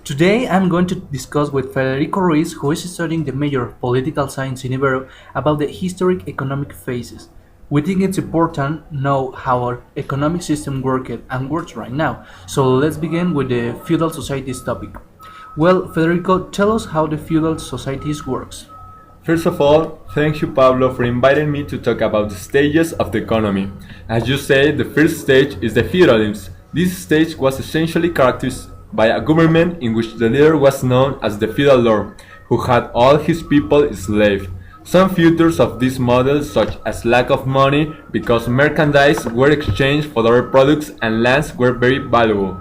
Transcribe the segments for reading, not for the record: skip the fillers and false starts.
Today I'm going to discuss with Federico Ruíz, who is studying the major of political science in Ibero, about the historic economic phases. We think it's important to know how our economic system worked and works right now. So let's begin with the feudal societies topic. Well, Federico, tell us how the feudal societies works. First of all, thank you Pablo for inviting me to talk about the stages of the economy. As you say, the first stage is the feudalism. This stage was essentially characterized by a government in which the leader was known as the feudal lord, who had all his people enslaved. Some features of this model, such as lack of money because merchandise were exchanged for other products and lands, were very valuable.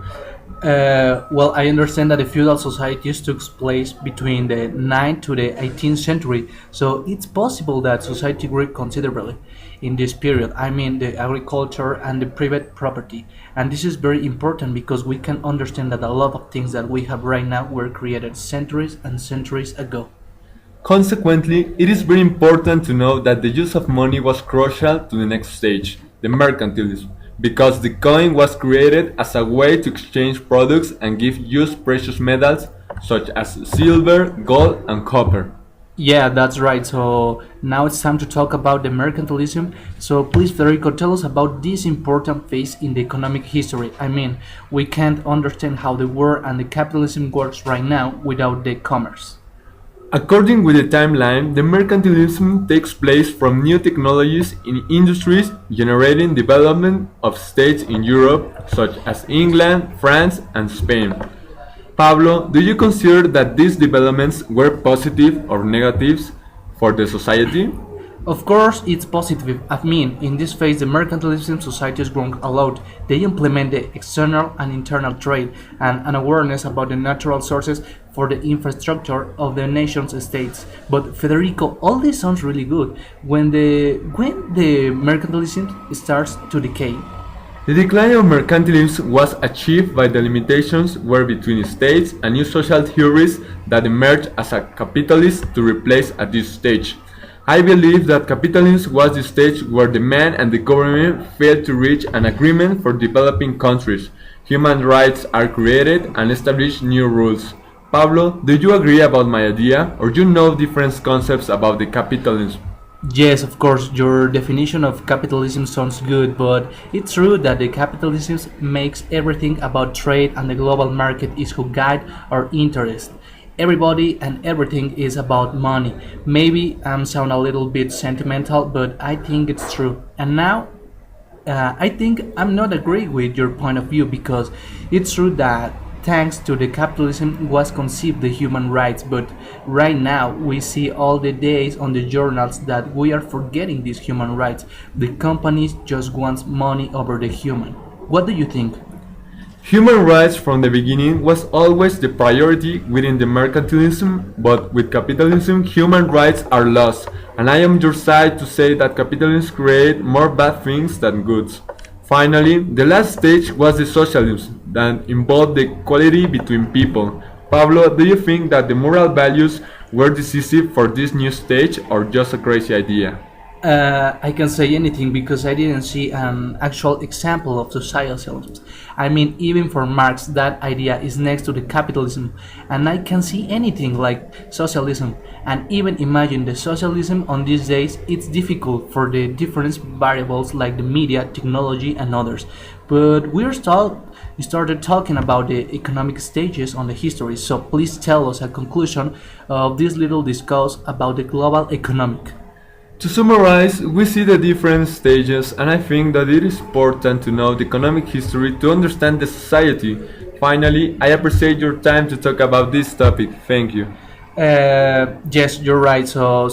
Well, I understand that the feudal societies took place between the 9th to the 18th century, so it's possible that society grew considerably in this period. I mean, the agriculture and the private property. And this is very important because we can understand that a lot of things that we have right now were created centuries and centuries ago. Consequently, it is very important to know that the use of money was crucial to the next stage, the mercantilism, because the coin was created as a way to exchange products and give use precious metals such as silver, gold, and copper. Yeah, that's right. So now it's time to talk about the mercantilism. So please, Federico, tell us about this important phase in the economic history. I mean, we can't understand how the war and the capitalism works right now without the commerce. According with the timeline, the mercantilism takes place from new technologies in industries generating development of states in Europe such as England, France, and Spain. Pablo, do you consider that these developments were positive or negatives for the society? Of course, it's positive. I mean, in this phase, the mercantilism society has grown a lot. They implement the external and internal trade and an awareness about the natural sources for the infrastructure of the nation's states. But Federico, all this sounds really good. When the mercantilism starts to decay. The decline of mercantilism was achieved by the limitations were between states and new social theories that emerged as a capitalist to replace at this stage. I believe that capitalism was the stage where the man and the government failed to reach an agreement for developing countries. Human rights are created and establish new rules. Pablo, do you agree about my idea or you know different concepts about the capitalism? Yes, of course, your definition of capitalism sounds good, but it's true that the capitalism makes everything about trade and the global market is who guide our interest. Everybody and everything is about money. Maybe I'm sound a little bit sentimental, but I think it's true. And now I think I'm not agree with your point of view because it's true that thanks to the capitalism was conceived the human rights, but right now we see all the days on the journals that we are forgetting these human rights. The companies just want money over the human. What do you think? Human rights from the beginning was always the priority within the mercantilism, but with capitalism human rights are lost, and I am your side to say that capitalism create more bad things than goods. Finally, the last stage was the socialism that involved the equality between people. Pablo, do you think that the moral values were decisive for this new stage or just a crazy idea? I can say anything because I didn't see an actual example of socialism. I mean, even for Marx, that idea is next to the capitalism, and I can see anything like socialism. And even imagine the socialism on these days, it's difficult for the different variables like the media, technology, and others. But we started talking about the economic stages on the history, so please tell us a conclusion of this little discuss about the global economic. To summarize, we see the different stages and I think that it is important to know the economic history to understand the society. Finally, I appreciate your time to talk about this topic. Thank you. Yes, you're right. So